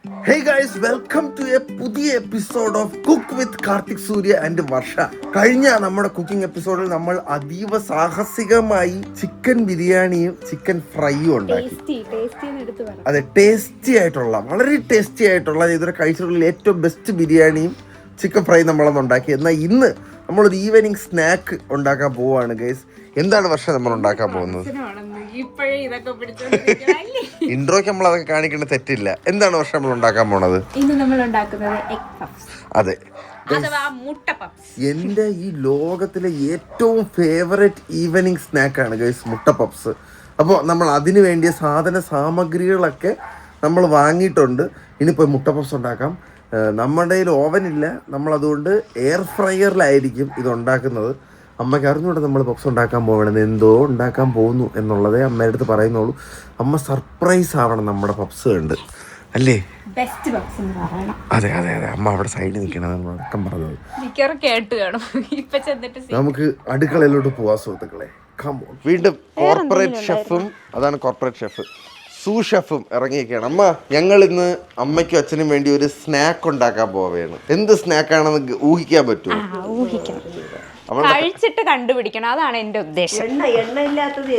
Hey guys, welcome to a പുതിയ episode of cook with Karthik Surya and Varsha. കഴിഞ്ഞ നമ്മുടെ cooking എപ്പിസോഡിൽ നമ്മൾ അതീവ സാഹസികമായി ചിക്കൻ ബിരിയാണിയും ചിക്കൻ ഫ്രൈയും ഉണ്ടാക്കി. അതെ, ടേസ്റ്റി ആയിട്ടുള്ള, വളരെ ടേസ്റ്റി ആയിട്ടുള്ള, ഇതുവരെ കഴിച്ചിട്ടുള്ള ഏറ്റവും ബെസ്റ്റ് ബിരിയാണിയും ചിക്കൻ ഫ്രൈ നമ്മളൊന്ന് ഉണ്ടാക്കി. എന്നാൽ ഇന്ന് നമ്മളൊരു ഈവനിങ് സ്നാക്ക് ഉണ്ടാക്കാൻ പോവുകയാണ് ഗൈസ്. എന്താണ് വർഷം നമ്മൾ ഉണ്ടാക്കാൻ പോകുന്നത്? ഇൻട്രോയ്ക്ക് നമ്മൾ അതൊക്കെ കാണിക്കേണ്ട തെറ്റില്ല. എന്താണ് വർഷം നമ്മൾ ഉണ്ടാക്കാൻ പോണത്? അതെ, എന്റെ ഈ ലോകത്തിലെ ഏറ്റവും ഫേവറേറ്റ് ഈവനിങ് സ്നാക്കാണ് ഗൈസ് മുട്ട പപ്സ്. അപ്പോൾ നമ്മൾ അതിന് വേണ്ടിയ സാധന സാമഗ്രികളൊക്കെ നമ്മൾ വാങ്ങിയിട്ടുണ്ട്. ഇനിയിപ്പോൾ മുട്ട പപ്സ് ഉണ്ടാക്കാം. നമ്മുടെ കയ്യിൽ ഓവനില്ല, നമ്മളതുകൊണ്ട് എയർ ഫ്രയറിലായിരിക്കും ഇത് ഉണ്ടാക്കുന്നത്. അമ്മയ്ക്ക് അറിഞ്ഞുകൂടെ നമ്മൾ പപ്സ് ഉണ്ടാക്കാൻ പോകണമെന്ന്, എന്തോ ഉണ്ടാക്കാൻ പോകുന്നു എന്നുള്ളതേ അമ്മയുടെ അടുത്ത് പറയുന്നുള്ളൂ. അമ്മ സർപ്രൈസ് ആവണം നമ്മുടെ പപ്സ് കണ്ട്, അല്ലേ? അതെ അതെ അതെ, അമ്മ അവിടെ സൈഡിൽ നിൽക്കണം, നമ്മൾ അടക്കം പറഞ്ഞത്. നമുക്ക് അടുക്കളയിലോട്ട് പോവാം സുഹൃത്തുക്കളെ. വീണ്ടും കോർപ്പറേറ്റ് ഷെഫും, അതാണ് കോർപ്പറേറ്റ് ഷെഫ്, സൂ ഷെഫും ഇറങ്ങിയൊക്കെയാണ്. അമ്മ, ഞങ്ങൾ ഇന്ന് അമ്മയ്ക്കും അച്ഛനും വേണ്ടി ഒരു സ്നാക്ക് ഉണ്ടാക്കാൻ പോവുകയാണ്. എന്ത് സ്നാക്കാണെന്ന് ഊഹിക്കാൻ പറ്റുമോ? കഴിച്ചിട്ട് കണ്ടുപിടിക്കണം, അതാണ് എന്റെ ഉദ്ദേശം. എണ്ണയില്ലാത്തത്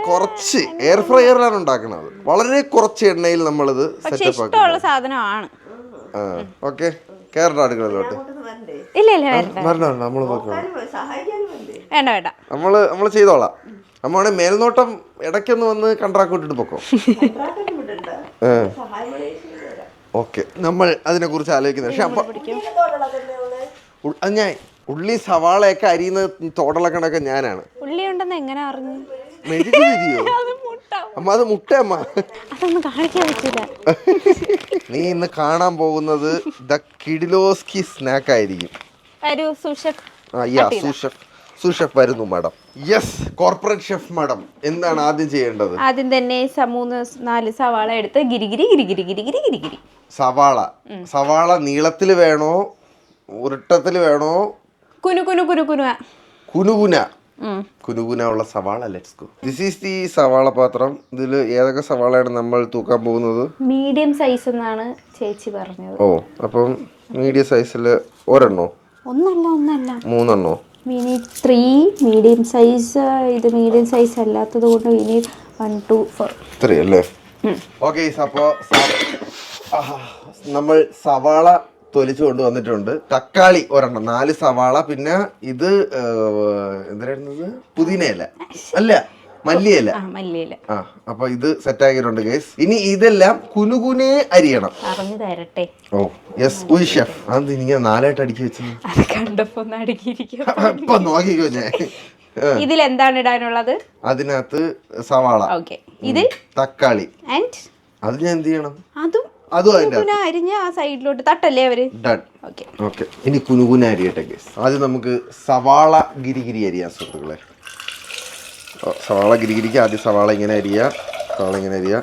കുറച്ച് എയർ ഫ്രയറിലാണ് ഉണ്ടാക്കുന്നത്. വളരെ കുറച്ച് എണ്ണയിൽ നമ്മളിത് സെറ്റപ്പ് ഇഷ്ടമുള്ള സാധനമാണ്. ഓക്കെ, കേരള അടുക്കളയിലോട്ട് നമ്മള് ചെയ്തോളാം. നമ്മളെ മേൽനോട്ടം ഇടയ്ക്കൊന്ന് വന്ന് കണ്ട്രാക്ട് ഇട്ടിട്ട് പൊക്കോ. ഓക്കെ, നമ്മൾ അതിനെ കുറിച്ച് ആലോചിക്കുന്നത്. പക്ഷെ അപ്പൊ ഞാൻ ഉള്ളി സവാളയൊക്കെ അരിയുന്ന തോടളക്കണൊക്കെ ഞാനാണ്. ഉള്ളി ഉണ്ടെന്ന് എങ്ങനെ അറിഞ്ഞു? മെഴുകു തിരിയോ അമ്മ? അത് മുട്ട അമ്മ, അതൊന്നും കാണിക്കാൻ പറ്റില്ല. നീ ഇന്ന് കാണാൻ പോകുന്നത് ദ കിഡിലോസ്കി സ്നാക്ക് ആയിരിക്കും. സൂഷെഫ് വരുന്നു madam. Yes, corporate chef madam, എന്താണ് ആദ്യം ചെയ്യേണ്ടത്? ആദ്യം തന്നെ 3-4 സവാള എടുത്ത് ഗിരിഗിരി ഗിരിഗിരി ഗിരിഗിരി ഗിരിഗിരി. സവാള നീളത്തിൽ വേണോ, ഉരുട്ടത്തിൽ വേണോ? കുനുകുന ഉള്ള സവാള. Let's go. This is the സവാള പാത്രം. ഇതിൽ ഏതൊക്കെ സവാളയാണ് നമ്മൾ തൂക്കാൻ പോകുന്നത്? മീഡിയം സൈസ് എന്നാണ് ചേച്ചി പറഞ്ഞത്. ഓ, അപ്പം മീഡിയം സൈസിൽ ഒരെണ്ണോ? ഒന്നല്ല 3 മിനി 3 മീഡിയം സൈസ്. ഇത് മീഡിയം സൈസ് അല്ലാത്തത് കൊണ്ട് ഇനി 1 2 4 3 അല്ലേ? ഓക്കെ, അപ്പോൾ നമ്മൾ സവാള തൊലിച്ചു കൊണ്ട് വന്നിട്ടുണ്ട്. തക്കാളി 1, 4 സവാള, പിന്നെ ഇത് എന്തായിരുന്നത്? പുതിനയില അല്ല, മല്ലിയില. ആ, അപ്പൊ ഇത് സെറ്റ് ആക്കിയിട്ടുണ്ട് ഗൈസ്. ഇനി ഇതെല്ലാം കുനുകുനെ അരിയണം. ഓ യെസ്, ഉയ് ഷെഫ്. അത് ഇങ്ങനെ 4ആയിട്ട് അടുക്കി വെച്ചത് ഇപ്പൊ നോക്കിക്കോ. ഞാൻ ഇതിൽ എന്താണ് ഇടാനുള്ളത്? അതിനകത്ത് സവാള, ഇത് തക്കാളി, അത് ഞാൻ എന്ത് ചെയ്യണം? അതും അരിഞ്ഞ ആ സൈഡിലോട്ട് തട്ടല്ലേ അവര്. ഓക്കെ, ഇനി കുനുകുന അരിയട്ടെ ഗൈസ്. ആദ്യം നമുക്ക് സവാള ഗിരിഗിരി അരിയാം സുഹൃത്തുക്കളെ. സവാള ഗിരിഗിരിക്ക് ആദ്യം സവാള ഇങ്ങനെ അരിയാ, ഇങ്ങനെ അരിയാ,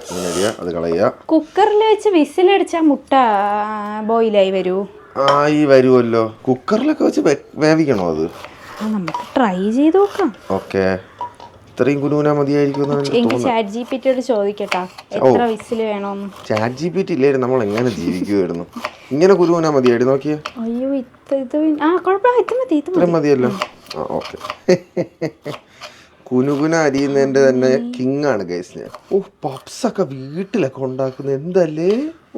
അത് കളയുക. കുക്കറിൽ വെച്ച് വിസിലടിച്ചാ മുട്ട ബോയിലായി വരൂ? ആയി വരുമല്ലോ. കുക്കറിലൊക്കെ വെച്ച് വേവിക്കണോ അത്? നമുക്ക് ട്രൈ ചെയ്ത് നോക്കാം. ഓക്കെ, ഇത്രയും കുനുകുന മതിയായിരിക്കും. ചാറ്റ് ജിപിറ്റിയോട് ചോദിക്കട്ടാ എത്ര വിസിൽ വേണോന്ന്. ചാറ്റ് ജിപിറ്റി ഇല്ലായിരുന്നു നമ്മൾ എങ്ങനെ ജീവിക്കുമായിരുന്നു? ഇങ്ങനെ കുനുകുന മതിയായിട്ട് നോക്കിയേ. അയ്യോ, ഇത് മതിയല്ലോ. ഓക്കെ, കുനുകുന അരിയുന്നതിന്റെ തന്നെ കിങ് ആണ് ഗൈസ് ഞാൻ. ഓ, പപ്സ് ഒക്കെ വീട്ടിലൊക്കെ ഉണ്ടാക്കുന്നത് എന്തല്ലേ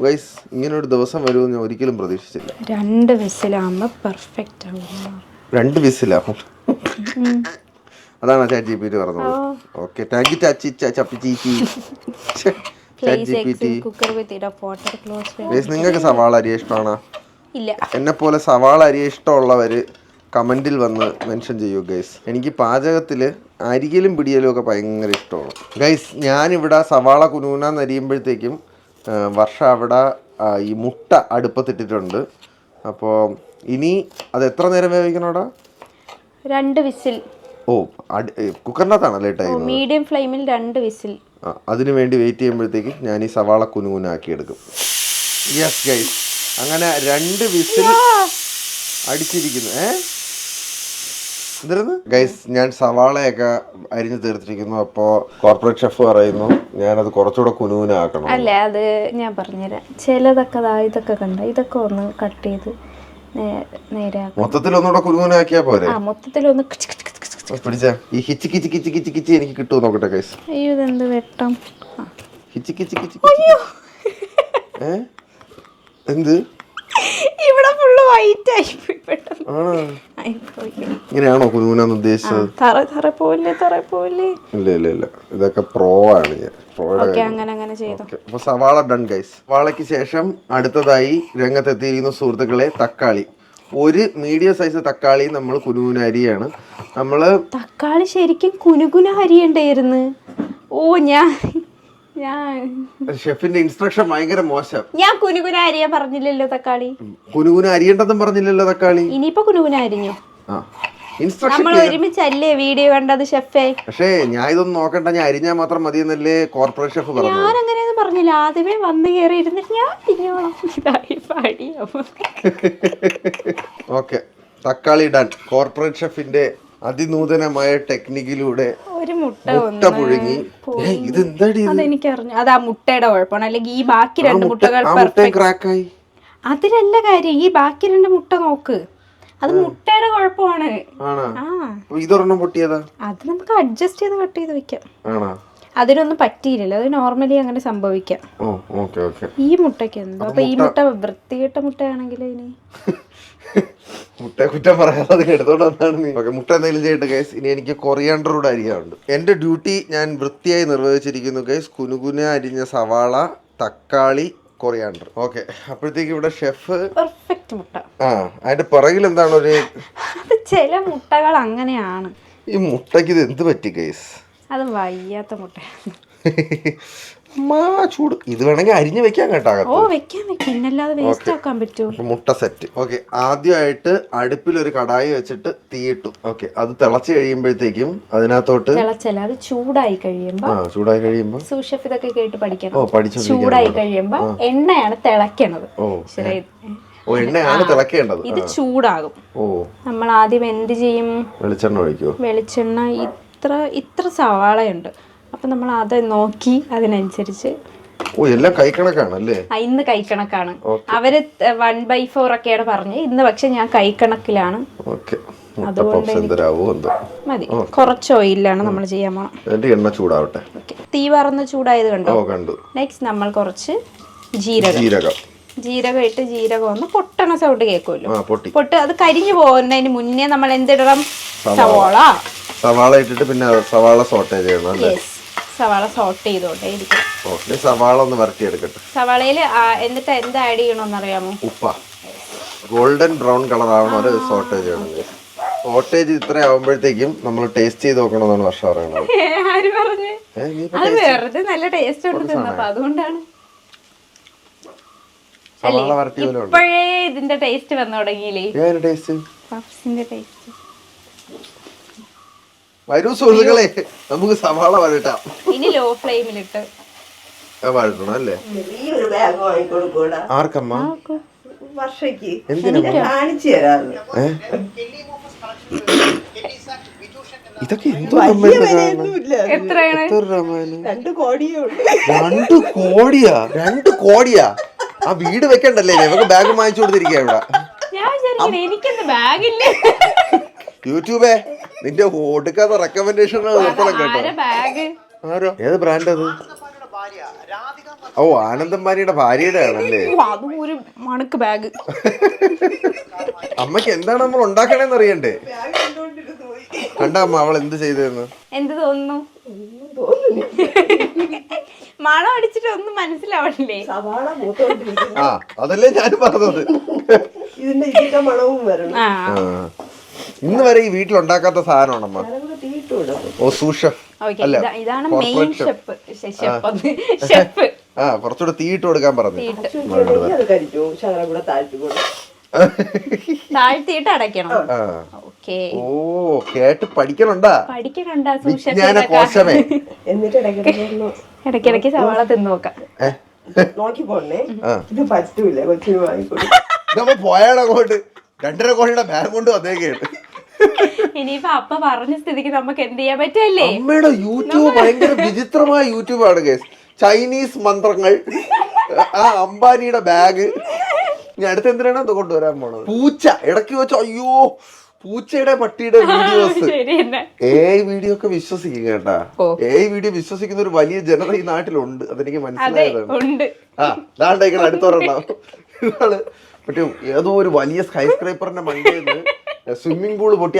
ഗൈസ്. ഇങ്ങനെ ഒരു ദിവസം വരുമെന്ന് ഞാൻ ഒരിക്കലും പ്രതീക്ഷിച്ചില്ല. 2 വിസിലാകുമ്പോ പെർഫെക്റ്റ് ആവും. 2 വിസിലാവും, അതാണ് ചാറ്റ് ജിപിറ്റി പറഞ്ഞത്. Okay, thank you chat GPT. നിങ്ങൾക്ക് സവാള അരിയ ഇഷ്ടമാണോ? ഇല്ല. എന്നെ പോലെ സവാള അരിയ ഇഷ്ടമുള്ളവര് കമന്റിൽ വന്ന് മെൻഷൻ ചെയ്യൂ ഗൈസ്. എനിക്ക് പാചകത്തില് അരിയലും പിടിയലും ഒക്കെ ഭയങ്കര ഇഷ്ടമാണ് ഗൈസ്. ഞാനിവിടെ സവാള കുനുകുനാന്ന് അരിയുമ്പോഴത്തേക്കും വർഷ അവിടെ ഈ മുട്ട അടുപ്പത്തിട്ടിട്ടുണ്ട്. അപ്പോൾ ഇനി അത് എത്ര നേരം വേവിക്കണോടാ? 2 വിസിൽ. ഓ, കുക്കറിനകത്താണല്ലേ ടൈം? മീഡിയം ഫ്ലെയിമിൽ 2 വിസിൽ. അതിനു വേണ്ടി വെയിറ്റ് ചെയ്യുമ്പോഴത്തേക്ക് ഞാൻ ഈ സവാള കുനുകുനാക്കി എടുക്കും. യെസ് ഗൈസ്, അങ്ങനെ 2 വിസിൽ അടിച്ചിരിക്കുന്നു. ഇതിരുന്ന് ഗൈസ് ഞാൻ സവാളയൊക്കെ അരിഞ്ഞു തീർത്തിരിക്കുന്നു. അപ്പോൾ കോർപ്പറേറ്റ് ഷെഫ് പറയുന്നു ഞാനത് കുറച്ചുകൂടെ കുനുകുനാക്കണം. അല്ല അത് ഞാൻ പറഞ്ഞുതരാം. ചിലതൊക്കെ ഇതൊക്കെ കണ്ട ഇതൊക്കെ ഒന്ന് കട്ട് ചെയ്ത് നേരെ മൊത്തത്തിൽ ഒന്നുകൂടെ കുനുകുനാക്കിയാ പോരെ? മൊത്തത്തിലൊന്ന് പിടിച്ച ഈ ഹിച്ച് കിച്ച് കിച്ച് കിച്ച് കിച്ച് എനിക്ക് കിട്ടുമോ നോക്കട്ടെ ഗൈസ്. അയ്യോ ഇതെന്ത് വെട്ടം. ഹിച്ച് കിച്ച് കിച്ച് എന്ത് ഇവിടെ ഫുള്ള് വൈറ്റ് ആയിപ്പോയി. ഇങ്ങനെയാണോ കുനുകുനാന്ന് ഉദ്ദേശിച്ചത്? തറ പോലെ ഇല്ല ഇല്ല ഇല്ല, ഇതൊക്കെ പ്രോ ആണ് ഞാൻ. അങ്ങനെ ചെയ്തു. അപ്പൊ സവാള ഡൺ ഗൈസ്. സവാളയ്ക്ക് ശേഷം അടുത്തതായി രംഗത്തെത്തിയിരിക്കുന്ന സുഹൃത്തുക്കളെ തക്കാളി. ഒരു മീഡിയം സൈസ് തക്കാളി നമ്മൾ കുനുകുന അരിയാണ്. നമ്മള് തക്കാളി ശരിക്കും കുനുകുന അരിയണ്ടായിരുന്നു. ഓ ഞാൻ ഷെഫിന്റെ ഇൻസ്ട്രക്ഷൻ ഭയങ്കര മോശം. ഞാൻ കുനുകുന അരിയാൻ പറഞ്ഞില്ലല്ലോ തക്കാളി. കുനുകുന അരിയണ്ടെന്നും പറഞ്ഞില്ലല്ലോ തക്കാളി. ഇനിയിപ്പോ കുനുകുന അരിഞ്ഞു. ഇൻസ്ട്രക്ഷൻ നമ്മൾ ഒരുമിച്ചല്ലേ വീഡിയോ കണ്ടത് ഷെഫേ? പക്ഷേ ഞാൻ ഇതൊന്നും നോക്കണ്ട, ഞാൻ അരിഞ്ഞാൽ മാത്രം മതിയെന്നല്ലേ കോർപ്പറേറ്റ് ഷെഫ് പറഞ്ഞു. ഞാൻ അങ്ങനെയൊന്നും പറഞ്ഞില്ല. ആദ്യമേ വന്ന് കയറി ഇരുന്നിട്ട് ഞാൻ പിന്നോളം ഓക്കെ തക്കാളി ഡൺ. കോർപ്പറേറ്റ് ഷെഫിന്റെ അതിനൂതനമായ ടെക്നിക്കിലൂടെ ഒരു മുട്ട പുഴുങ്ങി. ഇതെന്താടി? അതെനിക്കറിഞ്ഞു. അത് ആ മുട്ടയുടെ കുഴപ്പമാണ്. അല്ലെങ്കിൽ ഈ ബാക്കി രണ്ട് മുട്ടകൾ ക്രാക്കായി. അതിലല്ല കാര്യം. ഈ ബാക്കി രണ്ട് മുട്ട നോക്ക്, അത് മുട്ടയുടെ കുഴപ്പമാണ്. ഇതൊരെണ്ണം പൊട്ടിയതാ. അത് നമുക്ക് അഡ്ജസ്റ്റ് ചെയ്ത് കട്ട് ചെയ്ത് വെക്കാം. അതിനൊന്നും പറ്റിയില്ലല്ലോ, അത് നോർമലി അങ്ങനെ സംഭവിക്കാം. ഈ മുട്ടയ്ക്ക് എന്തോ. അപ്പൊ ഈ മുട്ട വൃത്തികെട്ട മുട്ടയാണെങ്കിൽ ഇനി മുട്ട കുറ്റം പറയാതെ എടുത്തോണ്ട് വന്നാണ് നീ. മുട്ട എന്തെങ്കിലും ചെയ്യട്ടെ ഗൈസ്. ഇനി എനിക്ക് കൊറിയാണ്ടർ കൂടെ അരിയാറുണ്ട്. എന്റെ ഡ്യൂട്ടി ഞാൻ വൃത്തിയായി നിർവഹിച്ചിരിക്കുന്നു ഗൈസ്. കുനുകുന അരിഞ്ഞ സവാള, തക്കാളി, കൊറിയാണ്ടർ. ഓക്കെ, അപ്പോഴത്തേക്ക് ഇവിടെ ഷെഫ് പെർഫെക്റ്റ് മുട്ട. അതിന്റെ പുറകിൽ എന്താണ് ഒരു അത് ചില മുട്ടകൾ അങ്ങനെയാണ്. ഈ മുട്ടയ്ക്ക് ഇത് എന്ത് പറ്റി ഗൈസ്? അത് വയ്യാത്ത മുട്ട. ചൂട്. ഇത് വേണമെങ്കിൽ അരിഞ്ഞു വെക്കാൻ കേട്ടോ. വെക്കാം. പിന്നല്ലാതെ വേസ്റ്റ് ആക്കാൻ പറ്റുമോ? മുട്ട സെറ്റ്. ഓക്കെ, ആദ്യമായിട്ട് അടുപ്പിൽ ഒരു കടായി വെച്ചിട്ട് തീയിട്ടു. ഓക്കെ, അത് തിളച്ച് കഴിയുമ്പോഴത്തേക്കും അതിനകത്തോട്ട് അത് ചൂടായി കഴിയുമ്പോ സൂഷെഫ് ഇതൊക്കെ കേട്ട് പഠിക്കണം. ചൂടായി കഴിയുമ്പോ എണ്ണയാണ് തിളക്കണത്. എണ്ണയാണ് തിളക്കേണ്ടത്. ഇത് ചൂടാകും. നമ്മൾ ആദ്യം എന്ത് ചെയ്യും? വെളിച്ചെണ്ണ ഒഴിക്കുമോ? വെളിച്ചെണ്ണ ഇത്ര സവാളയുണ്ട്. അപ്പൊ നമ്മൾ അത് നോക്കി അതിനനുസരിച്ച്. എല്ലാം കൈക്കണക്കാണല്ലേ? ഇന്ന് കൈക്കണക്കാണ്. അവര് 1/4 ഒക്കെയാണ് പറഞ്ഞത്. ഇന്ന് പക്ഷെ ഞാൻ കൈക്കണക്കിലാണ്. അതുകൊണ്ട് മതി. കുറച്ച് ഓയിലാണ് നമ്മൾ ചെയ്യാൻ പോണം. എണ്ണ ചൂടാവട്ടെ. തീ പറന്ന് ചൂടായത് കണ്ടു. നെക്സ്റ്റ് നമ്മൾ കുറച്ച് ജീരകം ഇട്ട് ജീരകം ഒന്ന് പൊട്ടണ സൗണ്ട് കേൾക്കുമല്ലോ. പൊട്ട് അത് കരിഞ്ഞു പോകുന്നതിന് മുന്നേ നമ്മൾ എന്തിടണം? സവാള ഇട്ടിട്ട് പിന്നെ സവാള സോട്ടേ ചെയ്യണം. സവാള സോട്ട് ചെയ്തോട്ടെ ഇരിക്കും. സവാള ഒന്ന് വരട്ടിയെടുക്കട്ടെ. സവാളയിൽ എന്നിട്ട് എന്താ ആഡ് ചെയ്യണമെന്ന് അറിയാമോ? ഉപ്പ. ഗോൾഡൻ ബ്രൗൺ കളർ ആവണം വരെ സോട്ടേ ചെയ്യണം. സോട്ടേജ് ഇത്ര ആവുമ്പോഴത്തേക്കും നമ്മൾ ടേസ്റ്റ് ചെയ്ത് നോക്കണമെന്നാണ് വർഷ പറയുന്നത്. ആര് പറഞ്ഞു? അത് വെറുതെ നല്ല ടേസ്റ്റ് ഉണ്ട് തിന്നപ്പോ അതുകൊണ്ടാണ്. ഇപ്പോഴേ ഇതിന്റെ ടേസ്റ്റ് വന്നു തുടങ്ങിയില്ലേ? പഫ്സിന്റെ ടേസ്റ്റ്. വരൂ സുഹൃത്തുക്കളെ, നമുക്ക് സവാള വരട്ടാം. ഇനി ലോ ഫ്ലെയിമിലിട്ട് വഴറ്റണം അല്ലേ? ആർക്കമ്മ? ഇതൊക്കെ എന്തോ 2 കോടിയാ? ആ വീട് വെക്കണ്ടല്ലേ? ഞങ്ങൾക്ക് ബാഗ് വാങ്ങിച്ചു കൊടുത്തിരിക്കുക ഇവിടെ. യൂട്യൂബേ നിന്റെ ഒടുക്കാത്ത റെക്കമെൻഡേഷൻ കേട്ടോ. ഏത് ബ്രാൻഡ് അത്? ആനന്ദമാരിയുടെ ഭാര്യയുടെ ആണല്ലേ? ബാഗ്. അമ്മക്ക് എന്താണ് നമ്മൾ ഉണ്ടാക്കണേന്ന് അറിയണ്ടേ? കണ്ടമ്മ അവൾ എന്ത് ചെയ്തെന്ന്? എന്ത് തോന്നുന്നു? മണം അടിച്ചിട്ട് ഒന്നും മനസ്സിലാവണില്ലേ? അതല്ലേ ഞാൻ പറഞ്ഞത്. ഇതിന്റെ മണവും വരണം. ഇന്ന് വരെ ഈ വീട്ടിൽ ഉണ്ടാക്കാത്ത സാധനമാണമ്മ. ഇതാണ് മെയിൻ ഷെഫ്. കുറച്ചുകൂടെ തീയിട്ട് കൊടുക്കാൻ പറഞ്ഞു. താഴ്ത്തിയിട്ട് അടയ്ക്കണം. കേട്ട് പഠിക്കണുണ്ടാ? കോശമേ. ഇടയ്ക്കിടയ്ക്ക് സവാള തിന്നു നോക്കാം. നോക്കി പോണേ, ഇത് പറ്റൂല. കൊച്ചിന് വാങ്ങിക്കൊടുക്കും. പോയാടങ്ങോട്ട് 2.5 കോടിയുടെ ബാഗ് കൊണ്ട് വന്നേക്കാണ്. ഇനിയിപ്പോ അപ്പ പറഞ്ഞ സ്ഥിതിക്ക് നമുക്ക് എന്ത് ചെയ്യാൻ പറ്റല്ലേ? അമ്മയുടെ യൂട്യൂബ് ഭയങ്കര വിചിത്രമായ യൂട്യൂബാണ് ഗൈസ്. ചൈനീസ് മന്ത്രങ്ങൾ, ആ അംബാനിയുടെ ബാഗ്. ഞാൻ അടുത്ത് എന്തിനാണ് അത് കൊണ്ടുവരാൻ പോണത്? പൂച്ച ഇടയ്ക്ക് വെച്ചോ. അയ്യോ, പൂച്ചയുടെ പട്ടിയുടെ വീഡിയോസ്, വീഡിയോ ഒക്കെ വിശ്വസിക്കും കേട്ടാ. വീഡിയോ വിശ്വസിക്കുന്ന ഒരു വലിയ ജനത ഈ നാട്ടിലുണ്ട്, അതെനിക്ക് മനസ്സിലായതാണ്. ദാണ്ടേക്കണ അടുത്തോറണ്ടാവും. ഇതാണ് മറ്റേ ഏതോ ഒരു വലിയ സ്കൈ സ്ക്രൈപ്പറിന്റെ മണ്ടയിൽ നിന്ന് സ്വിമ്മിംഗ് പൂള് പൊട്ടി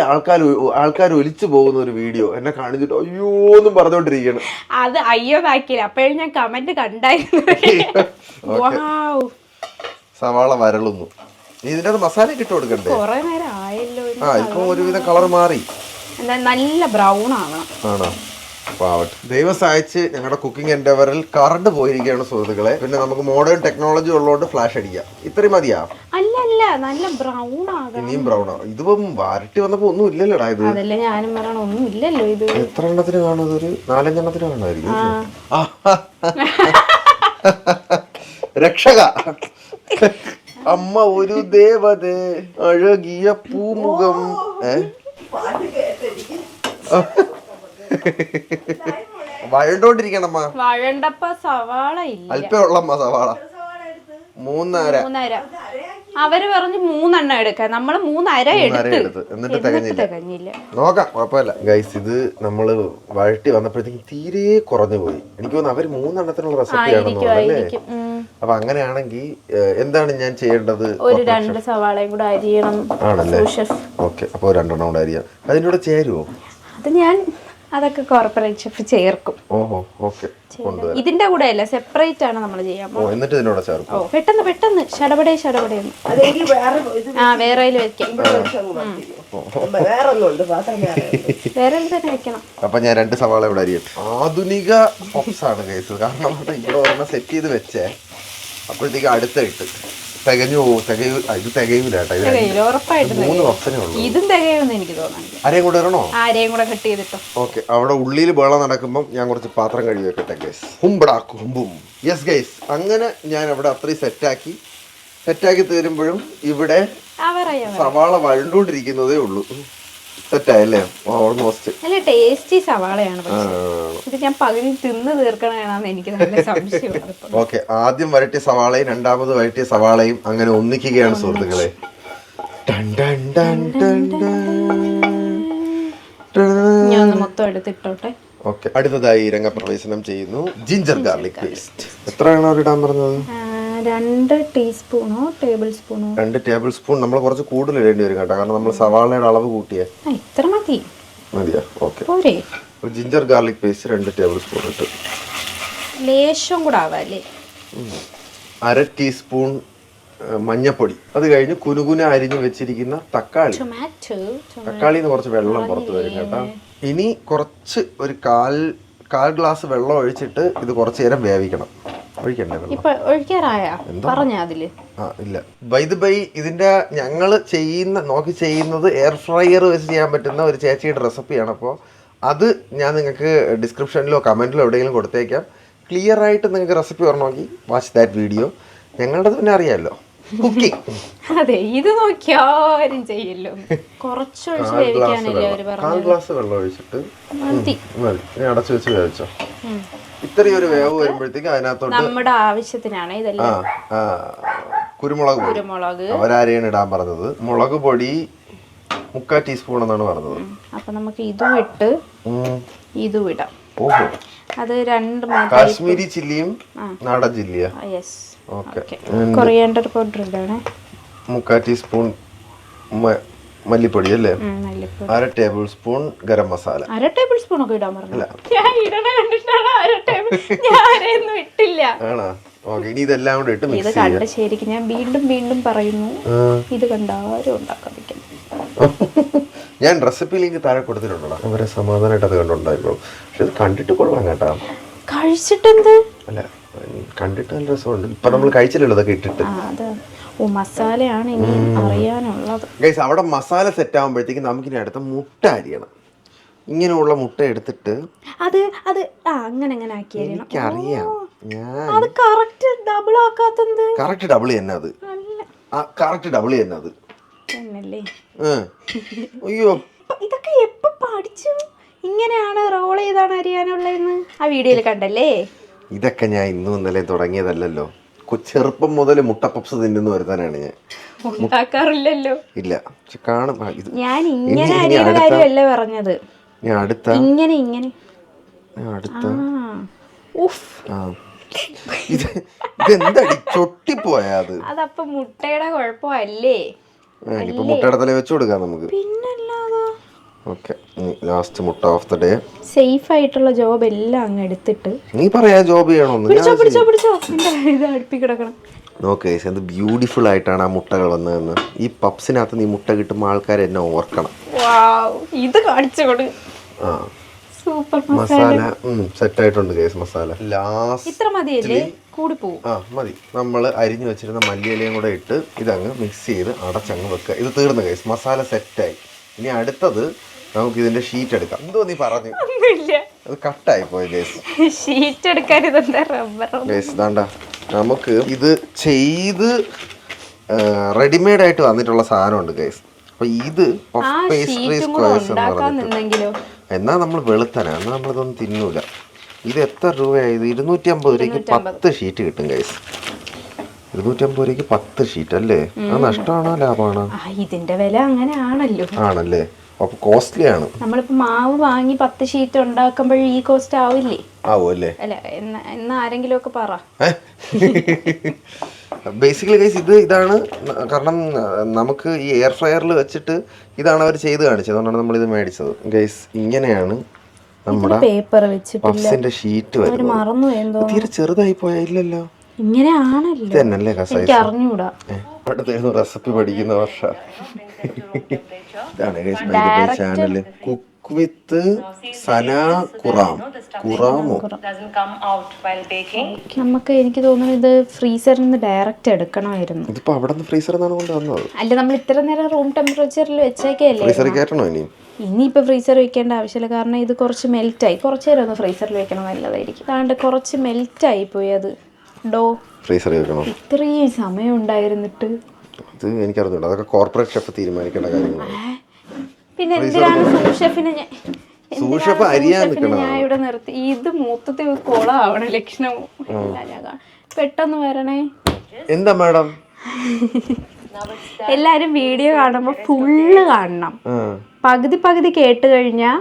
ആൾക്കാർ ഒലിച്ചു പോകുന്ന ഒരു വീഡിയോ എന്നെ കാണിച്ചിട്ട് അയ്യോ എന്നും പറഞ്ഞോണ്ടിരിക്കണം. അത് അയ്യോ ബാക്കിയില്ല, അപ്പോഴും ഞാൻ കമന്റ് കണ്ടായിരുന്നു. സവാള വരളുന്നു. ഇതിന്റെ അത് മസാല ഇട്ട് കൊടുക്കണ്ടേ? കൊറേ നേരം ആയല്ലോ. ഇപ്പൊ ഒരുവിധം കളർ മാറി. നല്ല ബ്രൗൺ ആവണം. ആണോ? പാവട്ടെ. ദൈവം സഹായിച്ച് ഞങ്ങളുടെ കുക്കിംഗ് എൻഡവറിൽ കറണ്ട് പോയിരിക്കുകയാണ് സുഹൃത്തുക്കളെ. പിന്നെ നമുക്ക് മോഡേൺ ടെക്നോളജി ഉള്ളതുകൊണ്ട് ഫ്ലാഷ് അടിക്കാം. ഇത്രയും മതിയാ? അല്ല, നല്ല ബ്രൗൺ ആകണം. ഇനിയും ബ്രൗൺ ആവും. ഇതിപ്പം വരട്ടി വന്നപ്പോ ഒന്നും ഇല്ലല്ലോടാ. ഇത് അതല്ലേ ഞാനും പറയണ, ഒന്നും ഇല്ലല്ലോ. ഇത് എത്ര എണ്ണത്തിന് കാണും? ഒരു 4-5 എണ്ണത്തിന് കാണുമായിരിക്കും. രക്ഷക അമ്മ ഒരു ദേവത അഴകിയ പൂമുഖം. വഴണ്ടോണ്ടിരിക്കണമ്മ. വഴണ്ടപ്പ സവാള ഇല്ല, അല്പേ ഉള്ളമ്മ സവാള. 3.5. അവര് പറഞ്ഞു 3 എണ്ണം എടുക്കാൻ, നമ്മള് 3.5 എടുത്ത്, എന്നിട്ട് തികഞ്ഞില്ല. നോക്കാം, കുഴപ്പമില്ല ഗൈസ്. ഇത് നമ്മള് വഴട്ടി വന്നപ്പോഴത്തേക്കും തീരെ കുറഞ്ഞു പോയി. എനിക്ക് തോന്നുന്നു അവര് 3 എണ്ണത്തിനുള്ള റെസിപ്പിയാണെന്ന് അല്ലേ? അപ്പൊ അങ്ങനെയാണെങ്കിൽ എന്താണ് ഞാൻ ചെയ്യേണ്ടത്? ഒരു 2 സവാളയും കൂടെ അരിയണം. ആണല്ലേ? ഓക്കെ, അപ്പൊ 2 എണ്ണം കൂടെ അരിയാം. അതിൻ്റെ കൂടെ ചേരുവോ? അതൊക്കെ കോർപ്പറേറ്റ് ഷെഫ് ചേർക്കും. ഓഹോ, ഓക്കെ. ഇതിന്റെ കൂടെ അല്ല, സെപ്പറേറ്റ് ആണ് നമ്മൾ ചെയ്യാൻ പോകുന്നത്. എന്നിട്ട് ഇതിനോട് ചേർക്കും. പെട്ടെന്ന് ഷടപടേ വേറെ വെക്കാം. വേറെ തന്നെ വെക്കണം. അപ്പൊ ഞാൻ 2 സവാള ഇവിടെ അരിയട്ടെ. ആധുനിക പപ്സ് ആണ് കേസ്. കാരണം ഇവിടെ ഒരെണ്ണം സെറ്റ് ചെയ്ത് വെച്ചേ, അപ്പോഴത്തേക്ക് അടുത്തിട്ട് തികഞ്ഞു പോകും. ഇത് തികയൂല കേട്ടോ. 3 ഓപ്ഷനേ ഉള്ളൂ. ഇതും തികയുമെന്ന് എനിക്ക് തോന്നുന്നു. അരയും കൂടെ ഇടണോ? ആരെയും കൂടെ കട്ട് ചെയ്തിട്ടോ. ഓക്കെ. അവിടെ ഉള്ളിൽ ബഹളം നടക്കുമ്പോൾ ഞാൻ കുറച്ച് പാത്രം കഴുകി വെക്കട്ടെ ഗൈസ്. ഹുംബും. യെസ് ഗൈസ്, അങ്ങനെ ഞാൻ അവിടെ അത്രയും സെറ്റാക്കി തരുമ്പോഴും ഇവിടെ സവാള വഴണ്ടോണ്ടിരിക്കുന്നതേ ഉള്ളൂ. സെറ്റായല്ലേ? ഓൾമോസ്റ്റ്. നല്ല ടേസ്റ്റി സവാളയാണ്. ഇത് ഞാൻ പകുതി തിന്ന് തീർക്കണമെന്നാണ് എനിക്ക് നല്ല സംശയം. ഓക്കെ, ആദ്യം വരട്ടിയ സവാളയും രണ്ടാമത് വരട്ടിയ സവാളയും അങ്ങനെ ഒന്നിക്കുകയാണ് സുഹൃത്തുക്കളെ. ഞാൻ മൊത്തം എടുത്തിട്ടോട്ടെ. ഓക്കെ, അടുത്തതായി രംഗപ്രവേശനം ചെയ്യുന്നു ജിഞ്ചർ ഗാർലിക് പേസ്റ്റ്. എത്രയാണോ ഇടാൻ പറഞ്ഞത്? 2 ടീസ്പൂണോ ടേബിൾ സ്പൂണോ? 2 ടേബിൾ സ്പൂൺ. നമ്മൾ കുറച്ച് കൂടുതൽ ഇടേണ്ടി വരും കേട്ടോ, കാരണം നമ്മൾ സവാളയുടെ അളവ് കൂട്ടിയേ. ഇത്ര മതിയാ? Okay. Ginger garlic paste 2 table spoon ഇട്ട്. ലേശം കൂടെ ആവാല്ലേ? 1/2 ടീസ്പൂൺ മഞ്ഞപ്പൊടി. അത് കഴിഞ്ഞ് കുനുകുന അരിഞ്ഞു വെച്ചിരിക്കുന്ന തക്കാളി. തക്കാളിന്ന് കുറച്ച് വെള്ളം പുറത്ത് വരും കേട്ടോ. ഇനി കുറച്ച് ഒരു കാൽ ഗ്ലാസ് വെള്ളം ഒഴിച്ചിട്ട് ഇത് കുറച്ചു നേരം വേവിക്കണം. ഒഴിക്കണ്ടേ വെള്ളം? ഇല്ല. ബൈ ഇതിന്റെ ഞങ്ങള് ചെയ്യുന്നത് എയർ ഫ്രയർ വെച്ച് ചെയ്യാൻ പറ്റുന്ന ഒരു ചേച്ചിയുടെ റെസിപ്പിയാണ്. അപ്പോൾ അത് ഞാൻ നിങ്ങൾക്ക് ഡിസ്ക്രിപ്ഷനിലോ കമന്റിലോ എവിടെയെങ്കിലും കൊടുത്തേക്കാം. ക്ലിയർ ആയിട്ട് നിങ്ങൾക്ക് റെസിപ്പി പറഞ്ഞോക്കി വാച്ച് ദാറ്റ് വീഡിയോ. ഞങ്ങളുടെ പിന്നെ അറിയാമല്ലോ കുക്കിംഗ്. അതെ, ഇത് നോക്കിയാരും ചെയ്യല്ലോ. കാൽ ഗ്ലാസ് വെള്ളം ഒഴിച്ചിട്ട് അടച്ചു വെച്ച് വേവിച്ചോ. ഇത്രയും ഒരു വേവ് വരുമ്പോഴത്തേക്ക് അതിനകത്തോട്ട് നമ്മുടെ ആവശ്യത്തിനാണ് ഇതെല്ലാം. കുരുമുളക് അവരാരെയാണ് ഇടാൻ പറഞ്ഞത്. മുളക് പൊടി 3/4 ടീസ്പൂൺ എന്നാണ് പറഞ്ഞത്. അപ്പൊ നമുക്ക് ഇതും ഇട്ട് ഇതും ഇടാം. ഓഹോ, അത് 2 കാശ്മീരി ചില്ലിയും നാടൻ ചില്ലിയാ? ഓക്കെ. കൊറിയാണ്ടർ പൗഡർ ഇടണേ. 3/4 ടീസ്പൂൺ മല്ലിപ്പൊടി അല്ലേ? 1/2 table spoon garam masala. 1/2 table spoon ഒക്കെ ഇടാൻ പറഞ്ഞു. ആണോ? ഓക്കെ, ഇനി ഇതെല്ലാം കൂടെ ഇട്ട് മിക്സ് ചെയ്യാം. ഇത് കണ്ട ശരിക്കും ഞാൻ വീണ്ടും പറയുന്നു, ഇത് കണ്ടാരും ഉണ്ടാക്കാതിരിക്കണം. ഞാൻ റെസിപ്പി ലിങ്ക് താഴെ കൊടുത്തിട്ടുണ്ടോ, അവരെ സമാധാനമായിട്ട് അത് കണ്ടുണ്ടായിക്കോളും. പക്ഷെ ഇത് കണ്ടിട്ട് കൊള്ളാം കേട്ടാ. കഴിച്ചിട്ടെന്ത്? അല്ല, കണ്ടിട്ട് നല്ല രസമുണ്ട്. ഇപ്പൊ നമ്മൾ കഴിച്ചില്ലല്ലോ ഇതൊക്കെ ഇട്ടിട്ട്. മസാലയാണ് ഇനി അറിയാനുള്ളത്. ഗൈസ്, അവിടെ മസാല സെറ്റ് ആകുമ്പോഴത്തേക്ക് നമുക്കിനി അടുത്ത മുട്ട അരിയണം. ഇങ്ങനെയുള്ള മുട്ട എടുത്തിട്ട് അങ്ങനെ ആക്കിയാലും എനിക്കറിയാം. കറക്റ്റ് ഡബിൾ തന്നെ അത്. അയ്യോ, ഇതൊക്കെ എപ്പോ പഠിച്ചു? ഇങ്ങനെയാണ് റോൾ ചെയ്താണ് അറിയാനുള്ളതെന്ന് ആ വീഡിയോയിൽ കണ്ടല്ലേ? ഇതൊക്കെ ഞാൻ ഇന്നും ഇന്നലെ തുടങ്ങിയതല്ലല്ലോ. ചെറുപ്പം മുതൽ മുട്ട പപ്സ് തിന്നുന്ന വരുത്താനാണ് ഞാൻ. ഉണ്ടാക്കാറില്ലല്ലോ. ഇല്ല, പക്ഷെ കാണും. ഞാൻ ഇങ്ങനെ അരിയുടെ കാര്യമല്ല പറഞ്ഞത്. ഞാൻ അടുത്ത ഇതെന്താടി ചൊട്ടിപ്പോയാ? അതപ്പൊ മുട്ടയുടെ കുഴപ്പമല്ലേ? ഇനിയിപ്പോ മുട്ടയുടെ തല വെച്ചു കൊടുക്കാം നമുക്ക്. പിന്നല്ലാതെ. ഓക്കെ, ലാസ്റ്റ് മുട്ട ഓഫ് ദ ഡേ. സേഫ് ആയിട്ടുള്ള ജോബ് എല്ലാം അങ്ങ് എടുത്തിട്ട് നീ പറയാ ജോബ് ചെയ്യണമെന്ന്. പിടിച്ചോ ഇത് അടുപ്പി കിടക്കണം. നോക്ക് എന്ത് ബ്യൂട്ടിഫുൾ ആയിട്ടാണ് ആ മുട്ടകൾ വന്നതെന്ന്. ഈ പപ്സിനകത്ത് നീ മുട്ട കിട്ടുമ്പോൾ ആൾക്കാർ എന്നെ ഓർക്കണം. ഇത് കാണിച്ചു കൊടു. സൂപ്പർ മസാല സെറ്റ് ആയിട്ടുണ്ട് ഗൈസ്. മസാല ലാസ്റ്റ് ഇത്ര മതിയല്ലേ? കൂടി പോകും. മതി. നമ്മൾ അരിഞ്ഞു വെച്ചിരുന്ന മല്ലിയിലയും കൂടെ ഇട്ട് ഇതങ്ങ് മിക്സ് ചെയ്ത് അടച്ചങ്ങ് വെക്കുക. ഇത് തീർന്നു ഗൈസ്, മസാല സെറ്റായി. ഇനി അടുത്തത് നമുക്ക് ഇതിന്റെ ഷീറ്റ് എടുക്കാം. എന്തോ നീ പറഞ്ഞു? അത് കട്ടായി പോയി ഗൈസ്. ഷീറ്റ് എടുക്കാൻ ഇതെന്താ റബ്ബർ? ഗൈസ് ദാണ്ട നമുക്ക് ഇത് ചെയ്ത് റെഡിമെയ്ഡ് ആയിട്ട് വന്നിട്ടുള്ള സാധനമുണ്ട് ഗൈസ്. അപ്പൊ ഇത് പേസ്ട്രി സ്ക്വയർസ് എന്ന് പറഞ്ഞിട്ട്. എന്നാ നമ്മൾ വെളുത്തന, എന്നാ നമ്മളിതൊന്നും തിന്നൂല. ഇത് എത്ര രൂപയായത്? 250 രൂപയ്ക്ക് 10 ഷീറ്റ് കിട്ടും ഗൈസ്. 250 രൂപയ്ക്ക് 10 ഷീറ്റ് അല്ലേ? അത് നഷ്ടമാണോ ലാഭമാണോ? ഇതിന്റെ വില അങ്ങനെ ആണല്ലോ. ആണല്ലേ? അപ്പൊ കോസ്റ്റ്ലി ആണ്. നമ്മളിപ്പോ മാവ് വാങ്ങി 10 ഷീറ്റ് ഉണ്ടാക്കുമ്പോൾ ഈ കോസ്റ്റ് ആവില്ലേ? ആവുമല്ലേ? അല്ല എന്നാ ആരെങ്കിലും ഒക്കെ പറ. ബേസിക്കലി ഗൈസ് ഇതാണ്. കാരണം നമുക്ക് ഈ എയർ ഫ്രയറിൽ വെച്ചിട്ട് ഇതാണ് അവർ ചെയ്ത് കാണിച്ചത്. അതുകൊണ്ടാണ് നമ്മളിത് മേടിച്ചത് ഗൈസ്. ഇങ്ങനെയാണ് നമ്മുടെ പഫ്സിന്റെ ഷീറ്റ് വരുന്നത്. തീരെ ചെറുതായി പോയാ? ഇല്ലല്ലോ, ഇങ്ങനെ ആണല്ലോ. തന്നെയല്ലേ എനിക്ക് അറിഞ്ഞൂടാ. അടുത്തായിരുന്നു റെസിപ്പി പഠിക്കുന്ന വർഷം. ഇതാണ് ഗൈസ് ചാനല് കുക്ക് വിത്ത് സന കുറാമോ. നമുക്ക് എനിക്ക് തോന്നുന്നു ഇത് ഫ്രീസറിൽ നിന്ന് ഡയറക്റ്റ് എടുക്കണമായിരുന്നു. ഇതിപ്പോ അവിടെ നിന്ന് ഫ്രീസറിൽ നിന്നാണ് കൊണ്ടുവന്നത്. അല്ല, നമ്മൾ ഇത്ര നേരം റൂം ടെമ്പറേച്ചറിൽ വെച്ചേക്കല്ലേ. ഫ്രീസറിൽ കയറ്റണോ ഇനി? ഇനിയിപ്പോൾ ഫ്രീസർ വെക്കേണ്ട ആവശ്യമില്ല. കാരണം ഇത് കുറച്ച് മെൽറ്റായി. കുറച്ച് നേരം ഒന്ന് ഫ്രീസറിൽ വെക്കണം, നല്ലതായിരിക്കും. അതാണ്ട് കുറച്ച് മെൽറ്റായി പോയി. അത് ഫ്രീസറിൽ വെക്കണോ? ഇത്രയും സമയം ഉണ്ടായിരുന്നിട്ട് ഇത് എനിക്കറിഞ്ഞൂടാ. അതൊക്കെ കോർപ്പറേറ്റ് ഷെഫ് തീരുമാനിക്കേണ്ട കാര്യങ്ങൾ. പിന്നെ എന്തിനാണ് സൂഷെഫിനെ ഞാൻ ഇവിടെ നിർത്തി? ഇത് മൊത്തത്തിൽ കോളാവണ ലക്ഷണവും. പെട്ടെന്ന് വരണേ. എന്താ മാഡം? എല്ലാരും വീഡിയോ കാണുമ്പോ ഫുള്ള് കാണണം. പകുതി കേട്ട് കഴിഞ്ഞാ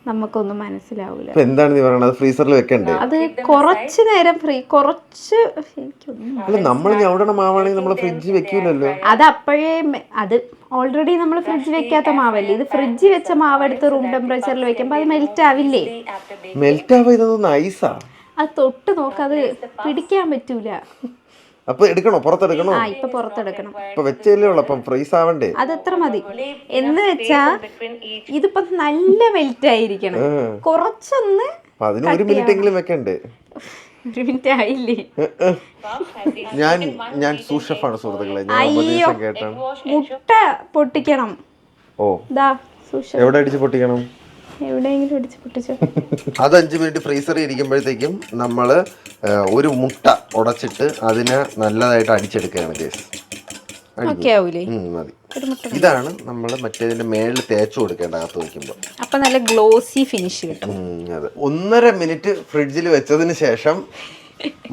നമുക്കൊന്നും മനസ്സിലാവൂല. എന്താണ് നീ പറയണത്? ഫ്രീസറിൽ വെക്കണ്ടേ? അത് കുറച്ച് നേരം നമ്മൾ ഞവടണ മാവാണെങ്കിൽ നമ്മൾ ഫ്രിഡ്ജിൽ വെക്കൂലല്ലോ. അത് അപ്പോഴേ അത് ഓൾറെഡി നമ്മൾ ഫ്രിഡ്ജ് വെക്കാത്ത മാവല്ലേ. ഇത് ഫ്രിഡ്ജ് വെച്ച മാവ് എടുത്ത് റൂം ടെമ്പറേച്ചറിൽ വെക്കുമ്പോ അത് മെൽറ്റ് ആവില്ലേ? മെൽറ്റ് ആവാ? ഇതൊന്നും ഐസാ. അത് തൊട്ട് നോക്ക്, അത് പിടിക്കാൻ പറ്റൂല. അപ്പൊ എടുക്കണോ? പുറത്തെടുക്കണോ? ഇപ്പൊ പുറത്തെടുക്കണം. ഇപ്പൊ വെച്ചല്ലേ ഉള്ളു, അപ്പം ഫ്രീസ് ആവണ്ടേ? അതെത്ര മതി എന്ന് വെച്ചാ ഇതിപ്പോ നല്ല മെൽറ്റ് ആയിരിക്കണം. കുറച്ചൊന്ന് അതിന് 1 മിനിറ്റ് എങ്കിലും വെക്കണ്ടേ? 1 മിനിറ്റ് ആയില്ലേ? ഞാൻ സൂഷെഫാണ് സുഹൃത്തുക്കളെ. ഞാൻ ഉപദേശം കേട്ടാണ്. മുട്ട പൊട്ടിക്കണം. എവിടെ അടിച്ച് പൊട്ടിക്കണം? എവിടെയെങ്കിലും അടിച്ച് പൊട്ടിച്ചോ. അത് 5 മിനിറ്റ് ഫ്രീസറിൽ ഇരിക്കുമ്പോഴത്തേക്കും നമ്മള് ഒരു മുട്ട ഉടച്ചിട്ട് അതിനെ നല്ലതായിട്ട് അടിച്ചെടുക്കുകയാണ് കേസ്. മതി. ഇതാണ് നമ്മൾ മറ്റേതിന്റെ മേളിൽ തേച്ചു കൊടുക്കേണ്ട അകത്ത് വയ്ക്കുമ്പോൾ. അപ്പൊ നല്ല ഗ്ലോസി ഫിനിഷ് കിട്ടും. അതെ. 1.5 മിനിറ്റ് ഫ്രിഡ്ജിൽ വെച്ചതിന് ശേഷം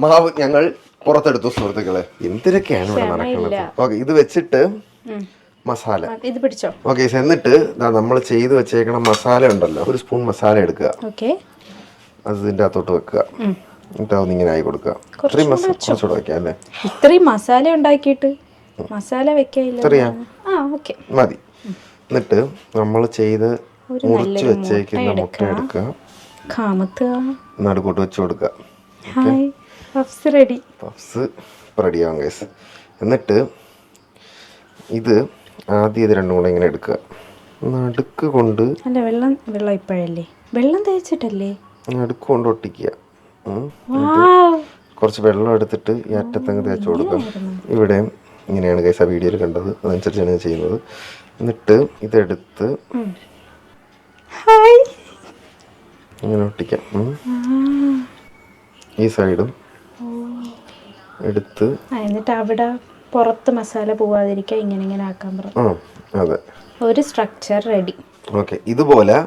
മാവ് ഞങ്ങൾ പുറത്തെടുത്തു സുഹൃത്തുക്കളെ. എന്തിനൊക്കെയാണ് ഇവിടെ നടക്കുന്നത്? ഓക്കെ, ഇത് വെച്ചിട്ട് മസാല ഇത് പിടിച്ചോ. ഓക്കെ, എന്നിട്ട് നമ്മൾ ചെയ്ത് വെച്ചേക്കണ മസാല ഉണ്ടല്ലോ, 1 സ്പൂൺ മസാല എടുക്കുക. അത് ഇതിന്റെ അകത്തോട്ട് വെക്കുക. എന്നിട്ട് അതൊന്ന് ഇങ്ങനെ ആയി കൊടുക്കുക. കുറച്ചുകൂടെ വെക്കാം അല്ലേ? ഇത്രയും മസാല ഉണ്ടാക്കിയിട്ട് മസാല വെക്കില്ല മതി. എന്നിട്ട് നമ്മൾ ചെയ്ത് മുറിച്ച് വെച്ചേക്കുന്ന മുട്ട എടുക്കുക, നടുക്കൂട്ട് വെച്ച് കൊടുക്കുക. പഫ്സ് റെഡിയാവും ഗൈസ്. എന്നിട്ട് ഇത് ആദ്യം ഇത് രണ്ടും കൂടെ ഇങ്ങനെ എടുക്കുക. നടുക്ക് കൊണ്ട് വെള്ളം ഇപ്പോഴല്ലേ വെള്ളം തേച്ചിട്ടല്ലേ നടുക്ക് കൊണ്ട് ഒട്ടിക്കുക. കുറച്ച് വെള്ളം എടുത്തിട്ട് ഈ അറ്റത്തങ്ങ് തേച്ച് കൊടുക്കുക. ഇവിടെയും ഇങ്ങനെയാണ് ഗൈസ് ആ വീഡിയോയിൽ കണ്ടത്, അതനുസരിച്ചാണ് ഞാൻ ചെയ്യുന്നത്. എന്നിട്ട് ഇതെടുത്ത് ഇങ്ങനെ ഒട്ടിക്കാം. ഈ സൈഡും എടുത്ത് എന്നിട്ട് അവിടെ പുറത്ത് മസാല പോവാതിരിക്കാൻ ഇങ്ങനെ ആക്കാൻ പറഞ്ഞു. അതെ, ഒരു സ്ട്രക്ചർ റെഡി. ഓക്കെ, ഇതുപോലെ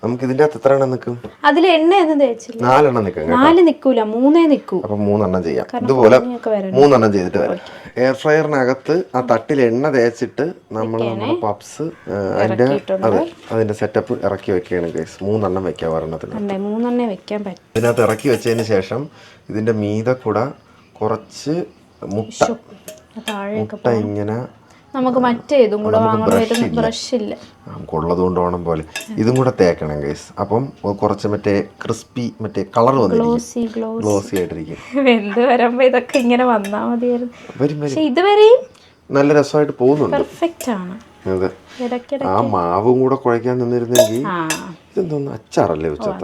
നമുക്ക് ഇതിന്റെ അകത്ത് എത്ര എണ്ണം നിൽക്കും? അതിൽ എണ്ണ ഒന്നും തേച്ചില്ല. 4 എണ്ണം നിൽക്കും. 4 നിക്കൂല, 3 നിക്കൂ. അപ്പൊ 3 എണ്ണം ചെയ്യാം. ഇതുപോലെ 3 എണ്ണം ചെയ്തിട്ട് വരാം. എയർ ഫ്രയറിനകത്ത് ആ തട്ടിൽ എണ്ണ തേച്ചിട്ട് നമ്മൾ നമ്മുടെ പപ്സ് അതിന്റെ സെറ്റപ്പ് ഇറക്കി വെക്കുകയാണ് ഗൈസ്. 3 എണ്ണം വെക്കാം ഒരെണ്ണത്തിന്. 3 എണ്ണേ വെക്കാൻ പറ്റും. ഇതിനകത്ത് ഇറക്കി വെച്ചതിന് ശേഷം ഇതിന്റെ മീതെ കൂടെ കുറച്ച് മുട്ട ഇങ്ങനെ നമുക്ക് മറ്റേ ഇതും കൂടെ വാങ്ങണം. ബ്രഷ് ഇല്ല, ഉള്ളത് കൊണ്ട് വേണം പോലെ ഇതും കൂടെ തേക്കണം ഗൈസ്. അപ്പം കുറച്ച് മറ്റേ ക്രിസ്പി മറ്റേ കളർ വന്നിരിക്കും, ഗ്ലോസി ആയിട്ടിരിക്കും. എന്ത് വരുമ്പോ ഇതൊക്കെ ഇങ്ങനെ വന്നാ മതിയായിരുന്നു. ഇതുവരെയും നല്ല രസമായിട്ട് പോകുന്നുണ്ട്. പെർഫെക്റ്റ് ആണ്. അതെ, ആ മാവും കൂടെ കുഴക്കാൻ നിന്നിരുന്നെങ്കിൽ. ഇതെന്തോന്ന് അച്ചാറല്ലേ ഉച്ചത്ത?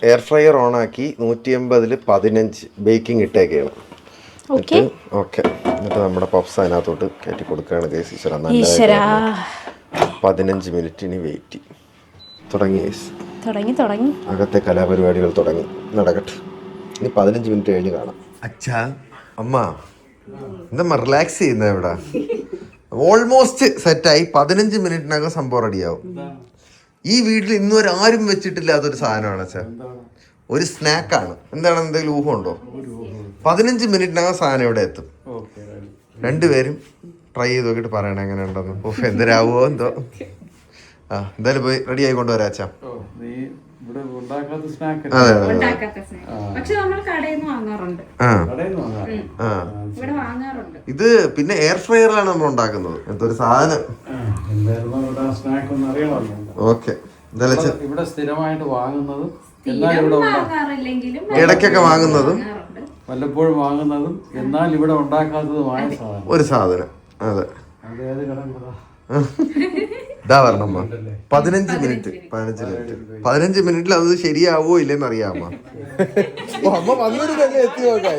എയർ ഫ്രയർ ഓൺ ആക്കി 180-ൽ 15 ബേക്കിംഗ് ഇട്ടേക്കാണ്. ഓക്കെ, എന്നിട്ട് നമ്മുടെ പപ്സ് അതിനകത്തോട്ട് കയറ്റി കൊടുക്കുകയാണ് ഗൈസ്. 15 മിനിറ്റ് ഇനി വെയിറ്റ് തുടങ്ങി. അകത്തെ കലാപരിപാടികൾ തുടങ്ങി, നടക്കട്ടെ. ഇനി 15 മിനിറ്റ് കഴിഞ്ഞ് കാണാം. അച്ഛാ, അമ്മ എന്താ റിലാക്സ് ചെയ്യുന്ന ഇവിടെ? ഓൾമോസ്റ്റ് സെറ്റായി. 15 മിനിറ്റിനകം സംഭവം റെഡിയാവും. ഈ വീട്ടിൽ ഇന്നുവരെ ആരും വെച്ചിട്ടില്ലാത്തൊരു സാധനമാണ് അച്ഛാ. ഒരു സ്നാക്കാണ്. എന്താണ്, എന്തെങ്കിലും ഊഹമുണ്ടോ? 15 മിനിറ്റിനകം സാധനം ഇവിടെ എത്തും. രണ്ടുപേരും ട്രൈ ചെയ്ത് നോക്കിയിട്ട് പറയണേ എങ്ങനെ ഉണ്ടെന്ന്. ഓഫ്, എന്തരാവോ എന്തോ. എന്തായാലും പോയി റെഡി ആയി കൊണ്ടുവരാ അച്ഛാ. ഇത് പിന്നെ എയർ ഫ്രയറിലാണ് നമ്മൾ ഉണ്ടാക്കുന്നത്. എന്തൊരു സാധനം. ഓക്കെ, ഇവിടെ സ്ഥിരമായിട്ട് വാങ്ങുന്നതും ഇടയ്ക്കൊക്കെ വാങ്ങുന്നതും വല്ലപ്പോഴും വാങ്ങുന്നതും എന്നാൽ ഇവിടെ ഉണ്ടാക്കാത്തതുമായ ഒരു സാധനം. അതെ, ഇതാ പറഞ്ഞമ്മ. 15 മിനിറ്റിൽ അത് ശരിയാവോ ഇല്ലെന്ന് അറിയാമോ? അമ്മ വന്നൊരു തന്നെ എത്തി നോക്കാ.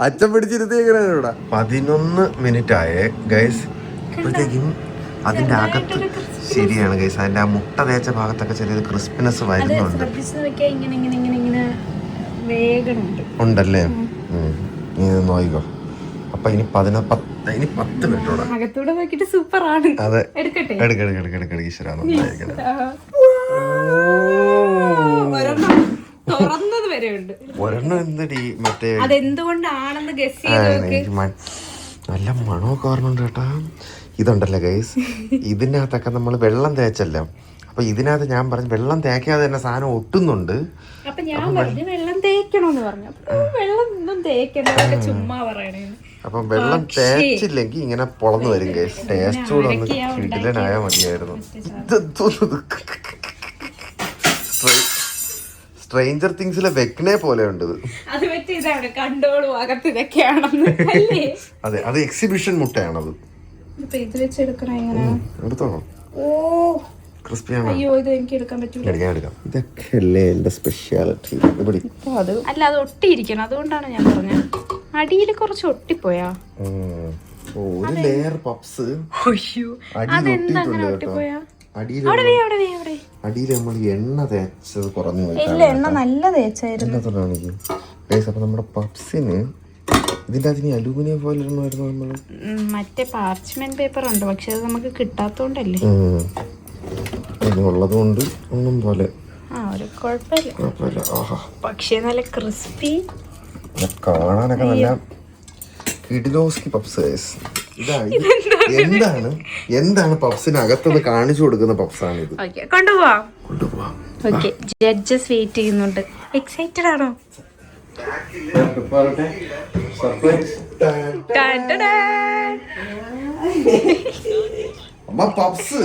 അച്ഛൻ പിടിച്ചിരുത്തി എങ്ങനെയാണ് ഇവിടെ? 11 മിനിറ്റ് ആയേ ഗൈസ്. ഇപ്പോഴത്തേക്കും അതിന്റെ അകത്ത് ശരിയാണ് ഗൈസ്. അതിന്റെ ആ മുട്ട തേച്ച ഭാഗത്തൊക്കെ ചെറിയൊരു ക്രിസ്പിനെസ് വരുന്നുണ്ട്. ഉണ്ടല്ലേ? നീ നോക്കിക്കോ. അപ്പൊ ഇനി 10 മിനിറ്റ് സൂപ്പർ ആണ്. അതെ, എടുക്കട്ടെ ഈശ്വരാ. ഒരെണ്ണം എന്തടി മറ്റേ അതെന്തുകൊണ്ടാണെന്ന് ഗസ് ചെയ്ത് നല്ല മണമൊക്കെ ഓർമ്മയുണ്ട് കേട്ടാ. ഇതുണ്ടല്ലോ ഗൈസ്, ഇതിനകത്തൊക്കെ നമ്മൾ വെള്ളം തേച്ചല്ലോ. അപ്പൊ ഇതിനകത്ത് ഞാൻ പറഞ്ഞു വെള്ളം തേക്കാതെ തന്നെ സാധനം ഒട്ടുന്നുണ്ട്. അപ്പൊ ഞാൻ പറഞ്ഞു വെള്ളം തേക്കണോന്ന് പറഞ്ഞു. വെള്ളം തേക്കണ ചുമ്മാ പറയണേ. അപ്പം വെള്ളം തേച്ചില്ലെങ്കിൽ ഇങ്ങനെ പൊളന്നു വരും ഗൈസ്. ടേസ്റ്റ് കൂടെ ഒന്ന് കിടിലനായാൽ മതിയായിരുന്നു. സ്ട്രേഞ്ചർ തിങ്സിലെ വെക്കനെ പോലെ ഉണ്ട് ഇത്. അതെ, അത് എക്സിബിഷൻ മുട്ടയാണത്. എടുത്തോളാം. ക്രിസ്പിയാണോ? എടുക്കാം. ഇതൊക്കെയല്ലേ എന്റെ സ്പെഷ്യാലിറ്റി. അല്ല, അത് ഒട്ടിയിരിക്കണം. അതുകൊണ്ടാണ് ഞാൻ പറഞ്ഞത്. അടിയിൽ കുറച്ച് ഒട്ടിപ്പോയാ. ഒരു ലെയർ പപ്സ് അടിയിൽ നമ്മൾ എണ്ണ തേച്ചത് കുറഞ്ഞു പോയി. എണ്ണ നല്ല തേച്ചായിരുന്നു. അപ്പൊ നമ്മുടെ പപ്സിന് ഇതിന്റെ അതിന് അലൂമിനിയം ഫോയിൽ ഇടണമായിരുന്നു. നമ്മള് മറ്റേ പാർച്ച്മെന്റ് പേപ്പർ ഉണ്ട്, പക്ഷെ അത് നമുക്ക് കിട്ടാത്തോണ്ടല്ലേ. ഉള്ളത് കൊണ്ട് ഒന്നും പോലെ കുഴപ്പമില്ല. പക്ഷേ നല്ല ക്രിസ്പി, കാണാനൊക്കെ നല്ല കിഡിലോസ്കി പപ്സ്. എന്താണ് പപ്സിനകത്തുനിന്ന് കാണിച്ചു കൊടുക്കുന്ന പപ്സാണ് ഇത്. കൊണ്ടുപോവാം. ജഡ്ജസ് വെയിറ്റ് ചെയ്യുന്നുണ്ട്. എക്സൈറ്റഡ് ആണോ? അമ്മ പപ്സ്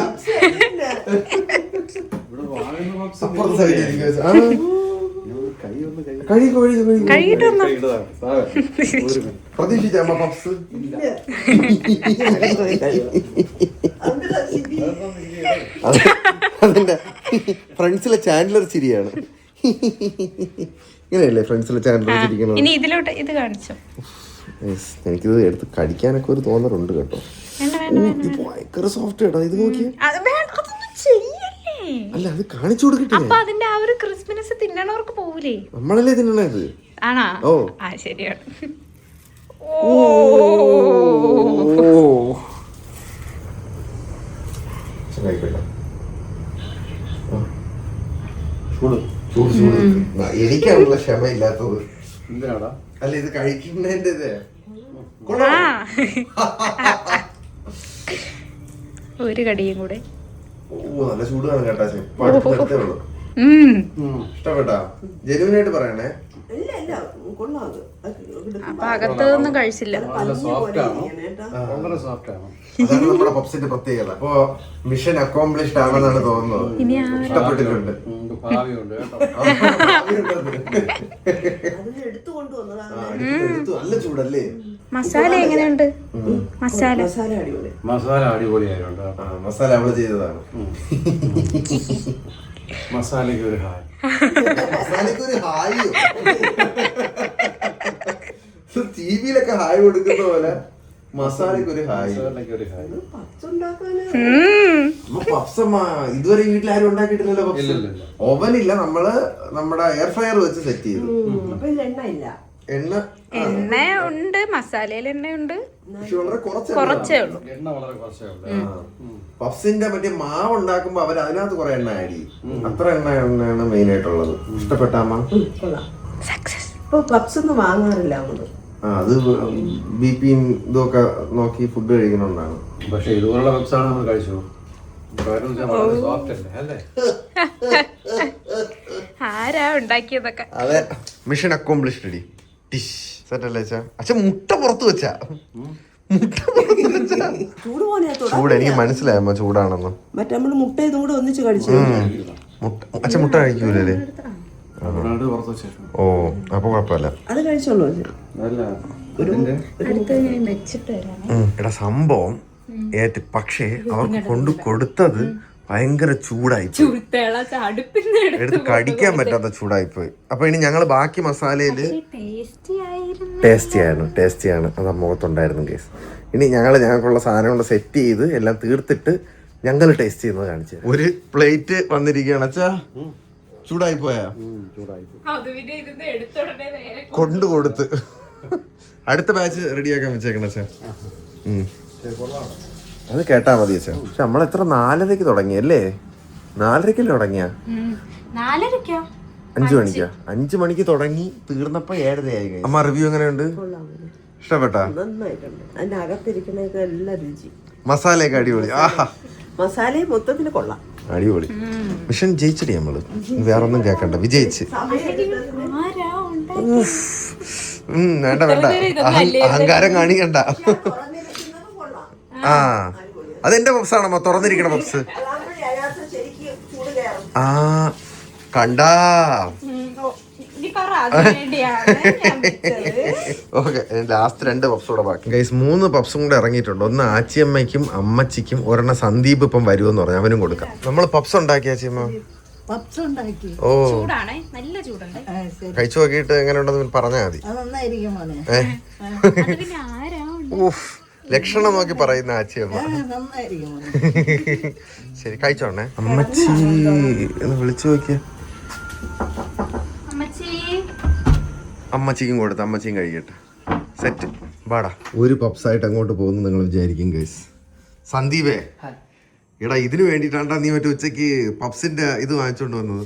പ്രതീക്ഷിച്ച അമ്മ പപ്സ്. അതിന്റെ ഫ്രണ്ട്സിലെ ചാൻഡലർ ചിരിയാണ്. ഇങ്ങനെയല്ലേ ഫ്രണ്ട്സിലെ ചാൻഡലർ ചിരിക്കണം. ഇനി ഇതിലോട്ട് ഇത് കാണിച്ചോ. എനിക്കിത് എടുത്ത് കടിക്കാനൊക്കെ ഒരു തോന്നലുണ്ട് കേട്ടോ. ഭയങ്കര സോഫ്റ്റ് കേട്ടോ. ഇത് നോക്കിയേ. അല്ല, അത് കാണിച്ചു കൊടുക്കട്ടെ. അപ്പൊ അതിന്റെ ആ ഒരു ക്രിസ്പിനെസ് തിന്നണവർക്ക് പോകൂലേ? നമ്മളല്ലേ തിന്നണത്? ആണോ? ഓ, ആ ശരിയാണ്. ഓ, എനിക്കാണുള്ള ക്ഷമയില്ലാത്തത്. എന്തിനാടാ? അല്ല ഇത് കഴിക്കുന്നതിന്റെ ഇത് ഒരു കടിയും കൂടെ. നല്ല ചൂടാണ് കേട്ടാ. ഉള്ളൂ. ഇഷ്ടപ്പെട്ടാ? ജെനുവിനായിട്ട് പറയണേ. ഇല്ല ഇല്ല കൊള്ളാം. അപ്പൊ അകത്തൊന്നും കഴിച്ചില്ല. നല്ല സോഫ്റ്റ് ആണോ? വളരെ സോഫ്റ്റ് ആണ്. അതാണ് നമ്മുടെ പപ്സിന്റെ പ്രത്യേകത. അപ്പൊ മിഷൻ അക്കോംപ്ലിഷ്ഡ് ആണെന്നാണ് തോന്നുന്നത്. ഇഷ്ടപ്പെട്ടിട്ടുണ്ട്. ഭാവിയുണ്ട് കേട്ടോ. നല്ല ചൂടല്ലേ? മസാല എങ്ങനെയുണ്ട്? മസാല മസാല അടിപൊളിയായിട്ടുണ്ട്. മസാല അവള് ചെയ്തതാണ്. മസാലയ്ക്ക് ഒരു ഹായ്. മസാലയ്ക്ക് ഒരു ഹായ്. ടിവിയിലൊക്കെ ഹായ് കൊടുക്കുന്ന പോലെ മസാലയ്ക്ക് ഒരു ഹായ്. പപ്സ് ഇതുവരെ വീട്ടിൽ ആരും ഉണ്ടാക്കിയിട്ടില്ലല്ലോ പപ്സ്. ഓവനില്ല, നമ്മള് നമ്മുടെ എയർ ഫ്രയർ വെച്ച് സെറ്റ് ചെയ്തു. എണ്ണ ഉണ്ട്, മസാലയിൽ എണ്ണയുണ്ട്, പക്ഷെ വളരെ കുറച്ചേ ഉള്ളൂ. എണ്ണ വളരെ കുറച്ചേ ഉള്ളൂ. പപ്സിന്റെ മറ്റേ മാവ് ഉണ്ടാക്കുമ്പോ അവര് അതിനകത്ത് കുറെ എണ്ണ ആഡ് ചെയ്യും. അത്ര എണ്ണയാണ് മെയിൻ ആയിട്ടുള്ളത്. ഇഷ്ടപ്പെട്ടാമ്മ? പപ്സ് ഒന്നും വാങ്ങാറില്ല. അത് ബിപിയും ഇതൊക്കെ നോക്കി ഫുഡ് കഴിക്കണോണ്ടാണ്. പക്ഷെ ഇതുപോലുള്ള പപ്സാണ് നമ്മൾ കഴിച്ചു. ആരാ ഉണ്ടാക്കിയതൊക്കെ? അതെ, മിഷൻ അക്കോംപ്ലിഷ്ഡ് അടി. ഡിഷ് സെറ്റ് അല്ലേ അച്ഛാ? മുട്ട പുറത്ത് വെച്ചാ ചൂട്. എനിക്ക് മനസ്സിലായമ്മ ചൂടാണെന്ന്. മറ്റേ നമ്മള് മുട്ട ഇതും കൂടെ ഒന്നിച്ച് കഴിച്ചു. അച്ഛൻ മുട്ട കഴിക്കൂലേ? ഓ, അപ്പൊ കുഴപ്പമില്ല. അത് കഴിച്ചോളൂ. എടാ സംഭവം ഏറ്റ്, പക്ഷേ അവർക്ക് കൊണ്ട് കൊടുത്തത് ഭയങ്കര ചൂടായി, എടുത്ത് കടിക്കാൻ പറ്റാത്ത ചൂടായിപ്പോയി. അപ്പൊ ഇനി ഞങ്ങള് ബാക്കി മസാലയില് ടേസ്റ്റിയാണ് അത് മുഖത്തുണ്ടായിരുന്നു കേസ്. ഇനി ഞങ്ങൾക്കുള്ള സാധനം കൊണ്ട് സെറ്റ് ചെയ്ത് എല്ലാം തീർത്തിട്ട് ഞങ്ങൾ ടേസ്റ്റ് ചെയ്യുന്നത് കാണിച്ചു. ഒരു പ്ലേറ്റ് വന്നിരിക്കുകയാണ് അച്ഛാ. ചൂടായി പോയാ? കൊണ്ട് കൊടുത്ത് അടുത്ത ബാച്ച് റെഡിയാക്കാൻ വെച്ചേക്കണ അച്ഛാ. അത് കേട്ടാ മതി അച്ഛാ. പക്ഷെ നമ്മളെത്ര 4:30 തുടങ്ങിയല്ലേ? 4:30 തുടങ്ങിയ 5 മണിക്കാ? 5 മണിക്ക് തുടങ്ങി തീർന്നപ്പോ 7:30 അമ്മ. റിവ്യൂ എങ്ങനെയുണ്ട്? ഇഷ്ടപ്പെട്ടാ? നന്നായിട്ടുണ്ട്. അതിന്റെ അകത്തിരിക്കുന്നതൊക്കെ എല്ലാം രുചി. മസാലയൊക്കെ അടിപൊളി. ആഹാ, മസാലയും മൊത്തത്തിൽ കൊള്ളാം. അടിപൊളി. മിഷൻ ജയിച്ചടി നമ്മള്. വേറെ ഒന്നും കേക്കണ്ട, വിജയിച്ച്. വേണ്ട അഹങ്കാരം കാണിക്കണ്ട. ആ, അതെന്റെ പപ്സ് ആണോ തുറന്നിരിക്കണ പപ്സ്? ആ കണ്ടാ. ഓക്കെ, ലാസ്റ്റ് 2 പപ്സ് കൂടെ ബാക്കി. ഗൈസ് 3 പപ്സും കൂടെ ഇറങ്ങിയിട്ടുണ്ട്. ഒന്ന് ആച്ചിയമ്മയ്ക്കും അമ്മച്ചിക്കും, ഒരെണ്ണം സന്ദീപ് ഇപ്പം വരുമെന്ന് പറഞ്ഞു, അവനും കൊടുക്കാം. നമ്മൾ പപ്സ് ഉണ്ടാക്കി ആച്ചിയമ്മ. ഓ, കഴിച്ചു നോക്കിയിട്ട് എങ്ങനെ ഉണ്ടെന്ന് പറഞ്ഞാൽ മതി. ലക്ഷണം നോക്കി പറയുന്ന ആച്ചിയമ്മ. ശരി, കഴിച്ചോണേ. അമ്മച്ചി എന്ന് വിളിച്ചു നോക്കിയ. അമ്മച്ചിക്കും കൊടുത്ത് അമ്മച്ചിയും കഴിക്കട്ടെ. സെറ്റ് വാടാ. ഒരു പപ്സായിട്ട് അങ്ങോട്ട് പോകുന്നു നിങ്ങൾ വിചാരിക്കും ഗൈസ്. സന്ദീപേ, എടാ ഇതിന് വേണ്ടിട്ടാണ്ടാ നീ മറ്റേ ഉച്ചക്ക് പപ്സിന്റെ ഇത് വാങ്ങിച്ചോണ്ട് വന്നത്.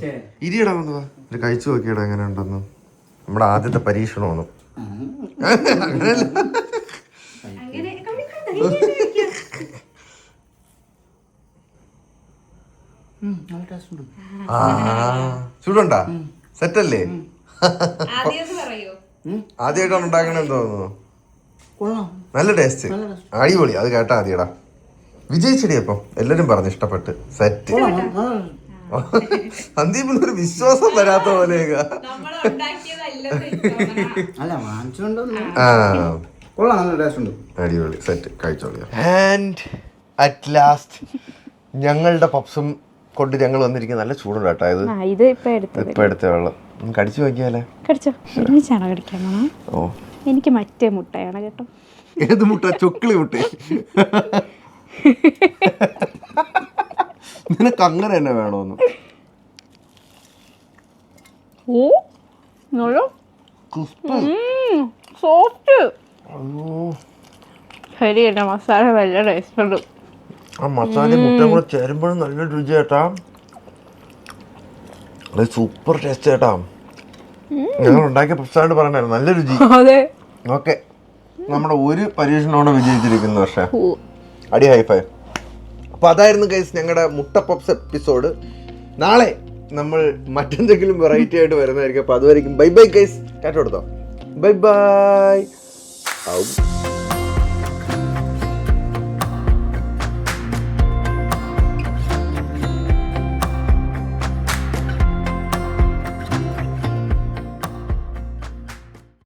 ഇരിയടാ വന്നതാ, ഒരു കഴിച്ചു നോക്കിയടാ എങ്ങനെ ഉണ്ടെന്ന്. നമ്മുടെ ആദ്യത്തെ പരീക്ഷണമാണ്. ചൂടുണ്ടാ? സെറ്റല്ലേ? ആദ്യമായിട്ടാണ് ഉണ്ടാക്കണെന്ന് തോന്നുന്നു. നല്ല ടേസ്റ്റ്, അടിപൊളി. അത് കേട്ടാ മതിയടാ. വിജയിച്ചടി. അപ്പം എല്ലാരും പറഞ്ഞു ഇഷ്ടപ്പെട്ട്. സെറ്റ്. സന്ദീപിന് ഒരു വിശ്വാസം വരാത്ത പോലെയൊക്കെ. അടിപൊളി, സെറ്റ്. കഴിച്ചോളിയാ. ആൻഡ് അറ്റ് ലാസ്റ്റ് ഞങ്ങളുടെ പപ്സും കൊണ്ട് ഞങ്ങൾ വന്നിരിക്കുന്നത്. നല്ല ചൂടുണ്ട് കേട്ടോ ഇത്. ഇപ്പൊ എടുത്ത വെള്ളം കടിച്ചു നോക്കിയാലേ? ഓ, എനിക്ക് മറ്റേ മുട്ടയാണ് കേട്ടോ. ഏത് മുട്ട? ചൊക്കിളി മുട്ട. നിനക്ക് അങ്ങനെ തന്നെ വേണോന്ന്? ശരിയല്ല, മസാല നല്ല ടേസ്റ്റ് ഉണ്ട്. ആ മസാല മുട്ട കൂടെ ചേരുമ്പോഴും നല്ല രുചി കേട്ടാ. അത് സൂപ്പർ ടേസ്റ്റ് കേട്ടാ. ഞങ്ങൾ ഉണ്ടാക്കിയ പപ്സായിട്ട് പറഞ്ഞായിരുന്നു നല്ല രുചി. അതെ. ഓക്കെ, നമ്മുടെ ഒരു പരീക്ഷണോടെ വിജയിച്ചിരിക്കുന്നു. പക്ഷേ അടി ഹൈഫൈ. അപ്പോൾ അതായിരുന്നു ഗൈസ് ഞങ്ങളുടെ മുട്ട പപ്സ് എപ്പിസോഡ്. നാളെ നമ്മൾ മറ്റെന്തെങ്കിലും വെറൈറ്റി ആയിട്ട് വരുന്നതായിരിക്കും. അപ്പോൾ അതുവരെയും ബൈ ബൈ ഗൈസ്. ടാറ്റ കൊടുത്തോ. Bye by.